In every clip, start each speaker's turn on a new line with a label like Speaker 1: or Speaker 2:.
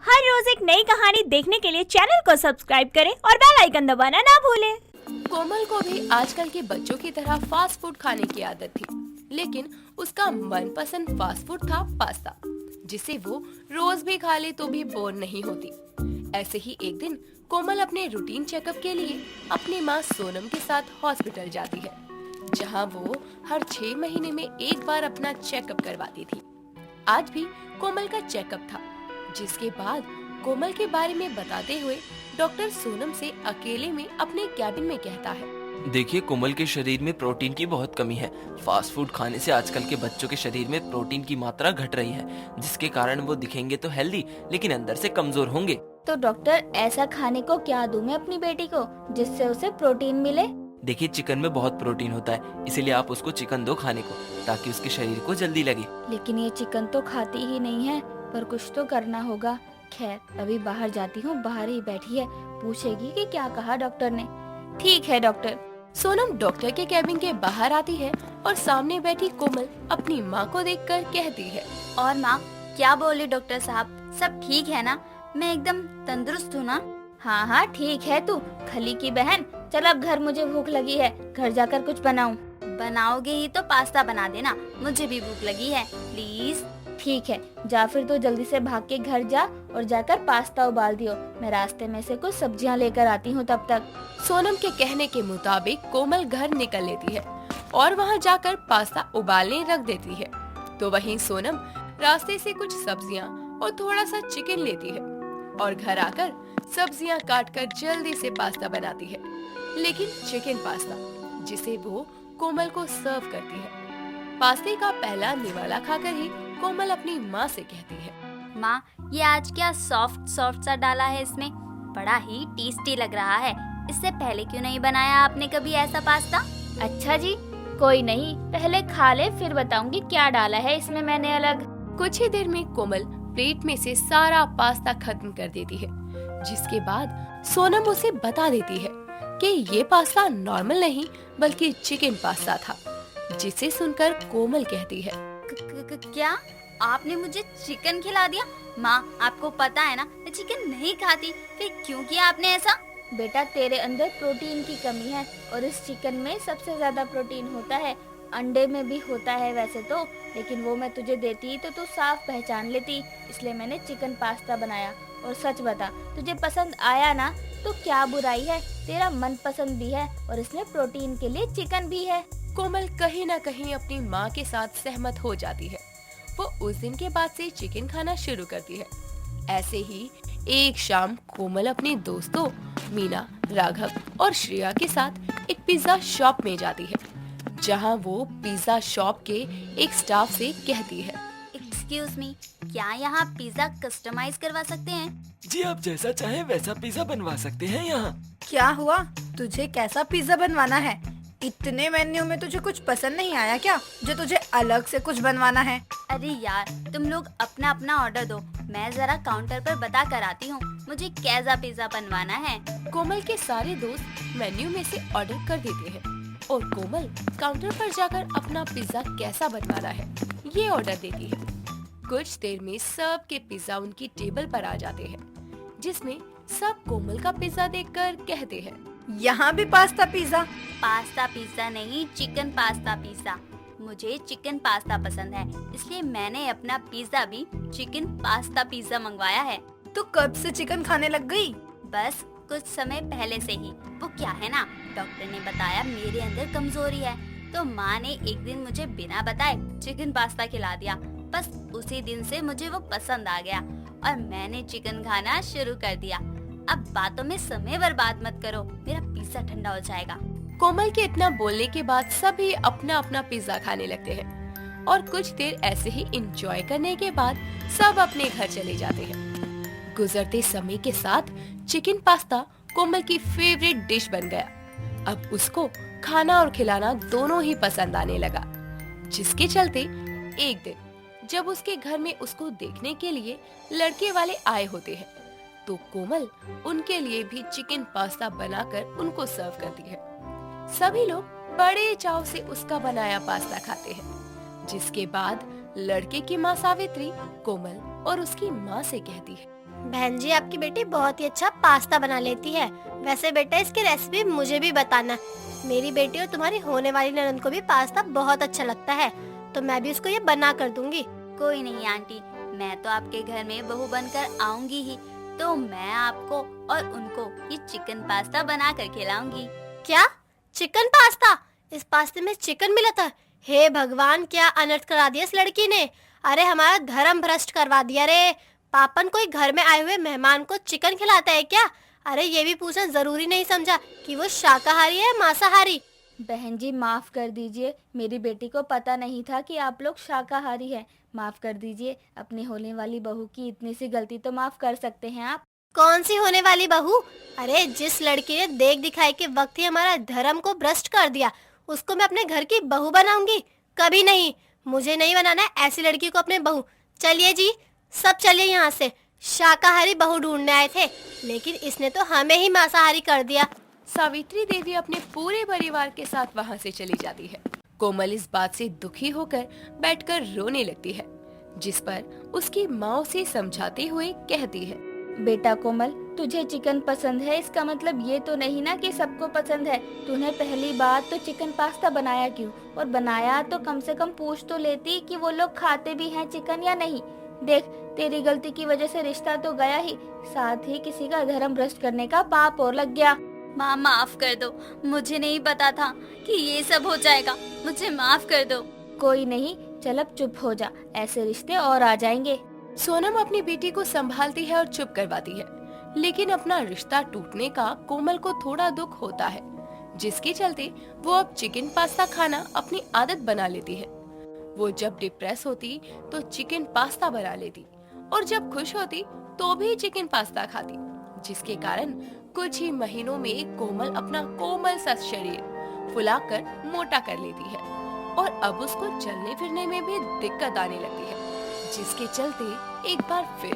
Speaker 1: हर रोज एक नई कहानी देखने के लिए चैनल को सब्सक्राइब करें और बेल आइकन दबाना ना भूलें।
Speaker 2: कोमल को भी आजकल के बच्चों की तरह फास्ट फूड खाने की आदत थी, लेकिन उसका मनपसंद फास्ट फूड था पास्ता, जिसे वो रोज भी खा ले तो भी बोर नहीं होती। ऐसे ही एक दिन कोमल अपने रूटीन चेकअप के लिए अपनी माँ सोनम के साथ हॉस्पिटल जाती है, जहाँ वो हर 6 महीने में एक बार अपना चेकअप करवाती थी। आज भी कोमल का चेकअप था, जिसके बाद कोमल के बारे में बताते हुए डॉक्टर सोनम से अकेले में अपने कैबिन में कहता है,
Speaker 3: देखिए, कोमल के शरीर में प्रोटीन की बहुत कमी है। फास्ट फूड खाने से आजकल के बच्चों के शरीर में प्रोटीन की मात्रा घट रही है, जिसके कारण वो दिखेंगे तो हेल्दी लेकिन अंदर से कमजोर होंगे।
Speaker 4: तो डॉक्टर, ऐसा खाने को क्या दूं मैं अपनी बेटी को जिससे उसे प्रोटीन मिले?
Speaker 3: देखिए, चिकन में बहुत प्रोटीन होता है, इसीलिए आप उसको चिकन दो खाने को, ताकि उसके शरीर को जल्दी लगे।
Speaker 4: लेकिन ये चिकन तो खाती ही नहीं है, पर कुछ तो करना होगा। खैर, अभी बाहर जाती हूँ, बाहर ही बैठी है, पूछेगी कि क्या कहा डॉक्टर ने। ठीक है डॉक्टर।
Speaker 2: सोनम डॉक्टर के कैबिन के बाहर आती है और सामने बैठी कोमल अपनी माँ को देखकर कहती है,
Speaker 4: और माँ, क्या बोले डॉक्टर साहब? सब ठीक है ना? मैं एकदम तंदुरुस्त हूँ ना? हाँ हाँ ठीक है तू, खली की बहन। चल अब घर, मुझे भूख लगी है, घर जाकर कुछ बनाऊं। बनाओगे ही तो पास्ता बना देना, मुझे भी भूख लगी है प्लीज। ठीक है, जा फिर तो जल्दी से भाग के घर जा और जाकर पास्ता उबाल दियो। मैं रास्ते में से कुछ सब्जियां लेकर आती हूँ तब तक।
Speaker 2: सोनम के कहने के मुताबिक कोमल घर निकल लेती है और वहाँ जाकर पास्ता उबालने रख देती है। तो वहीं सोनम रास्ते से कुछ सब्जियां और थोड़ा सा चिकन लेती है और घर आकर सब्जियां काटकर जल्दी से पास्ता बनाती है, लेकिन चिकन पास्ता, जिसे वो कोमल को सर्व करती है। पास्ते का पहला निवाला खाकर ही कोमल अपनी माँ से कहती है,
Speaker 4: माँ, ये आज क्या सॉफ्ट सॉफ्ट सा डाला है इसमें? बड़ा ही टेस्टी लग रहा है। इससे पहले क्यों नहीं बनाया आपने कभी ऐसा पास्ता? अच्छा जी, कोई नहीं, पहले खा ले फिर बताऊंगी क्या डाला है इसमें मैंने अलग।
Speaker 2: कुछ ही देर में कोमल प्लेट में से सारा पास्ता खत्म कर देती है, जिसके बाद सोनम उसे बता देती है कि ये पास्ता नॉर्मल नहीं बल्कि चिकन पास्ता था, जिसे सुनकर कोमल कहती है,
Speaker 4: क्या आपने मुझे चिकन खिला दिया? माँ, आपको पता है ना मैं चिकन नहीं खाती, फिर क्यों किया आपने ऐसा? बेटा, तेरे अंदर प्रोटीन की कमी है और इस चिकन में सबसे ज्यादा प्रोटीन होता है। अंडे में भी होता है वैसे तो, लेकिन वो मैं तुझे देती तो तू साफ पहचान लेती, इसलिए मैंने चिकन पास्ता बनाया। और सच बता, तुझे पसंद आया ना? तो क्या बुराई है, तेरा मन पसंद भी है और इसमें प्रोटीन के लिए चिकन भी है।
Speaker 2: कोमल कहीं न कहीं अपनी माँ के साथ सहमत हो जाती है। वो उस दिन के बाद से चिकन खाना शुरू करती है। ऐसे ही एक शाम कोमल अपने दोस्तों मीना, राघव और श्रेया के साथ एक पिज्जा शॉप में जाती है, जहां वो पिज्जा शॉप के एक स्टाफ से कहती है,
Speaker 4: एक्सक्यूज मी, क्या यहाँ पिज्जा कस्टमाइज करवा सकते हैं?
Speaker 3: जी, आप जैसा चाहे वैसा पिज्जा बनवा सकते हैं यहाँ।
Speaker 5: क्या हुआ? तुझे कैसा पिज्जा बनवाना है? इतने मेन्यू में तुझे कुछ पसंद नहीं आया क्या, जो तुझे अलग से कुछ बनवाना है?
Speaker 4: अरे यार, तुम लोग अपना अपना ऑर्डर दो, मैं जरा काउंटर पर बता कर आती हूँ मुझे कैसा पिज्जा बनवाना है।
Speaker 2: कोमल के सारे दोस्त मेन्यू में से ऑर्डर कर देते हैं और कोमल काउंटर पर जाकर अपना पिज्जा कैसा बनवाना है ये ऑर्डर देती है। कुछ देर में सबके पिज्जा उनकी टेबल पर आ जाते हैं, जिसमें सब कोमल का पिज्जा देखकर कहते हैं,
Speaker 5: यहाँ भी पास्ता पिज्जा?
Speaker 4: पास्ता पिज्जा नहीं, चिकन पास्ता पिज्जा। मुझे चिकन पास्ता पसंद है, इसलिए मैंने अपना पिज्जा भी चिकन पास्ता पिज्जा मंगवाया है।
Speaker 5: तू कब से चिकन खाने लग गई?
Speaker 4: बस कुछ समय पहले से ही। वो क्या है ना, डॉक्टर ने बताया मेरे अंदर कमजोरी है, तो माँ ने एक दिन मुझे बिना बताए चिकन पास्ता खिला दिया। बस उसी दिन से मुझे वो पसंद आ गया और मैंने चिकन खाना शुरू कर दिया। अब बातों में समय बर्बाद मत करो, मेरा पिज्जा ठंडा हो जाएगा।
Speaker 2: कोमल के इतना बोलने के बाद सभी अपना अपना पिज्जा खाने लगते हैं और कुछ देर ऐसे ही एंजॉय करने के बाद सब अपने घर चले जाते हैं। गुजरते समय के साथ चिकन पास्ता कोमल की फेवरेट डिश बन गया। अब उसको खाना और खिलाना दोनों ही पसंद आने लगा, जिसके चलते एक दिन जब उसके घर में उसको देखने के लिए लड़के वाले आए होते हैं, तो कोमल उनके लिए भी चिकन पास्ता बनाकर उनको सर्व करती है। सभी लोग बड़े चाव से उसका बनाया पास्ता खाते हैं, जिसके बाद लड़के की माँ सावित्री कोमल और उसकी माँ से कहती है,
Speaker 6: बहन जी, आपकी बेटी बहुत ही अच्छा पास्ता बना लेती है। वैसे बेटा, इसकी रेसिपी मुझे भी बताना। मेरी बेटी और तुम्हारी होने वाली ननद को भी पास्ता बहुत अच्छा लगता है, तो मैं भी उसको ये बना कर दूंगी।
Speaker 4: कोई नहीं आंटी, मैं तो आपके घर में बहू बनकर आऊंगी ही, तो मैं आपको और उनको ये चिकन पास्ता बना कर खिलाऊंगी।
Speaker 6: क्या? Chicken pasta? इस पास्ते में चिकन मिला था? हे भगवान, क्या अनर्थ करा दिया इस लड़की ने। अरे हमारा धर्म भ्रष्ट करवा दिया रे। पापन कोई घर में आए हुए मेहमान को चिकन खिलाता है क्या? अरे ये भी पूछना जरूरी नहीं समझा कि वो शाकाहारी है मांसाहारी।
Speaker 4: बहन जी माफ कर दीजिए, मेरी बेटी को पता नहीं था कि आप लोग शाकाहारी हैं। माफ कर दीजिए, अपनी होने वाली बहू की इतनी सी गलती तो माफ कर सकते हैं आप।
Speaker 6: कौन सी होने वाली बहू? अरे जिस लड़की ने देख दिखाई के वक्त ही हमारा धर्म को भ्रष्ट कर दिया, उसको मैं अपने घर की बहू बनाऊंगी? कभी नहीं। मुझे नहीं बनाना है ऐसी लड़की को अपने बहू। चलिए जी, सब चलिए यहाँ से। शाकाहारी बहू ढूंढने आए थे, लेकिन इसने तो हमें ही मांसाहारी कर दिया।
Speaker 2: सावित्री देवी अपने पूरे परिवार के साथ वहाँ से चली जाती है। कोमल इस बात से दुखी होकर बैठकर रोने लगती है, जिस पर उसकी माँ उसे समझाते हुए कहती है,
Speaker 4: बेटा कोमल, तुझे चिकन पसंद है, इसका मतलब ये तो नहीं ना कि सबको पसंद है। तूने पहली बार तो चिकन पास्ता बनाया क्यों? और बनाया तो कम से कम पूछ तो लेती कि वो लोग खाते भी हैं चिकन या नहीं। देख, तेरी गलती की वजह से रिश्ता तो गया ही, साथ ही किसी का धर्म भ्रष्ट करने का पाप और लग गया।
Speaker 7: माँ माफ कर दो, मुझे नहीं पता था कि ये सब हो जाएगा, मुझे माफ कर दो।
Speaker 4: कोई नहीं, चल अब चुप हो जा, ऐसे रिश्ते और आ जाएंगे।
Speaker 2: सोनम अपनी बेटी को संभालती है और चुप करवाती है, लेकिन अपना रिश्ता टूटने का कोमल को थोड़ा दुख होता है, जिसके चलते वो अब चिकन पास्ता खाना अपनी आदत बना लेती है। वो जब डिप्रेस होती तो चिकन पास्ता बना लेती, और जब खुश होती तो भी चिकन पास्ता खाती, जिसके कारण कुछ ही महीनों में कोमल अपना कोमल सा शरीर फुलाकर मोटा कर लेती है, और अब उसको चलने फिरने में भी दिक्कत आने लगती है, जिसके चलते एक बार फिर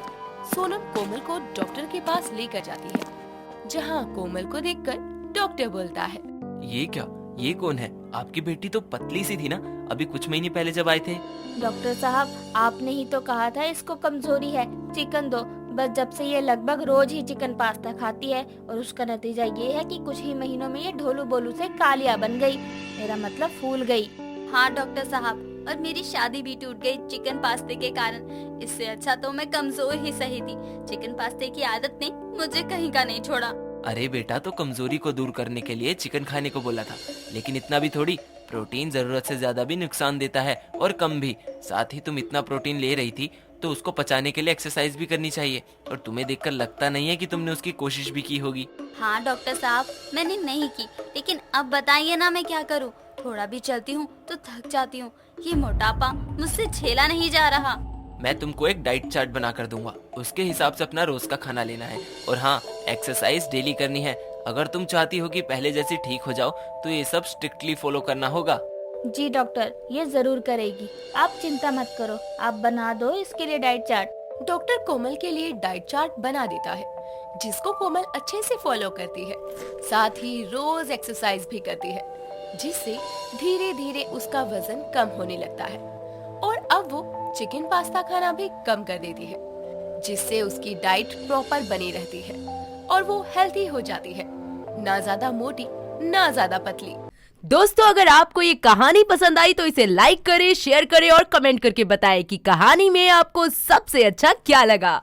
Speaker 2: सोनम कोमल को डॉक्टर के पास लेकर जाती है, जहां कोमल को देखकर डॉक्टर बोलता है,
Speaker 3: ये क्या? ये कौन है? आपकी बेटी तो पतली सी थी ना अभी कुछ महीने पहले जब आए थे।
Speaker 4: डॉक्टर साहब, आपने ही तो कहा था इसको कमजोरी है, चिकन दो। बस जब से ये लगभग रोज ही चिकन पास्ता खाती है, और उसका नतीजा ये है कि कुछ ही महीनों में ये ढोलू बोलू से कालिया बन गई, मेरा मतलब फूल गई।
Speaker 7: हाँ डॉक्टर साहब, और मेरी शादी भी टूट गई चिकन पास्ते के कारण। इससे अच्छा तो मैं कमजोर ही सही थी, चिकन पास्ते की आदत ने मुझे कहीं का नहीं छोड़ा।
Speaker 3: अरे बेटा, तो कमजोरी को दूर करने के लिए चिकन खाने को बोला था, लेकिन इतना भी थोड़ी। प्रोटीन जरूरत से ज्यादा भी नुकसान देता है और कम भी। साथ ही तुम इतना प्रोटीन ले रही थी तो उसको पचाने के लिए एक्सरसाइज भी करनी चाहिए, और तुम्हें देखकर लगता नहीं है कि तुमने उसकी कोशिश भी की होगी।
Speaker 7: हाँ डॉक्टर साहब, मैंने नहीं की, लेकिन अब बताइए ना मैं क्या करूँ। थोड़ा भी चलती हूँ तो थक जाती हूँ, ये मोटापा मुझसे झेला नहीं जा रहा।
Speaker 3: मैं तुमको एक डाइट चार्ट बना कर दूंगा, उसके हिसाब से अपना रोज का खाना लेना है, और हाँ, एक्सरसाइज डेली करनी है। अगर तुम चाहती हो कि पहले जैसी ठीक हो जाओ तो ये सब स्ट्रिक्टली फॉलो करना होगा।
Speaker 4: जी डॉक्टर, ये जरूर करेगी, आप चिंता मत करो, आप बना दो इसके लिए डाइट चार्ट।
Speaker 2: डॉक्टर कोमल के लिए डाइट चार्ट बना देता है, जिसको कोमल अच्छे से फॉलो करती है, साथ ही रोज एक्सरसाइज भी करती है, जिससे धीरे धीरे उसका वजन कम होने लगता है, और अब वो चिकन पास्ता खाना भी कम कर देती है, जिससे उसकी डाइट प्रॉपर बनी रहती है और वो हेल्थी हो जाती है, ना ज्यादा मोटी ना ज्यादा पतली।
Speaker 8: दोस्तों, अगर आपको ये कहानी पसंद आई तो इसे लाइक करें, शेयर करें और कमेंट करके बताएं कि कहानी में आपको सबसे अच्छा क्या लगा।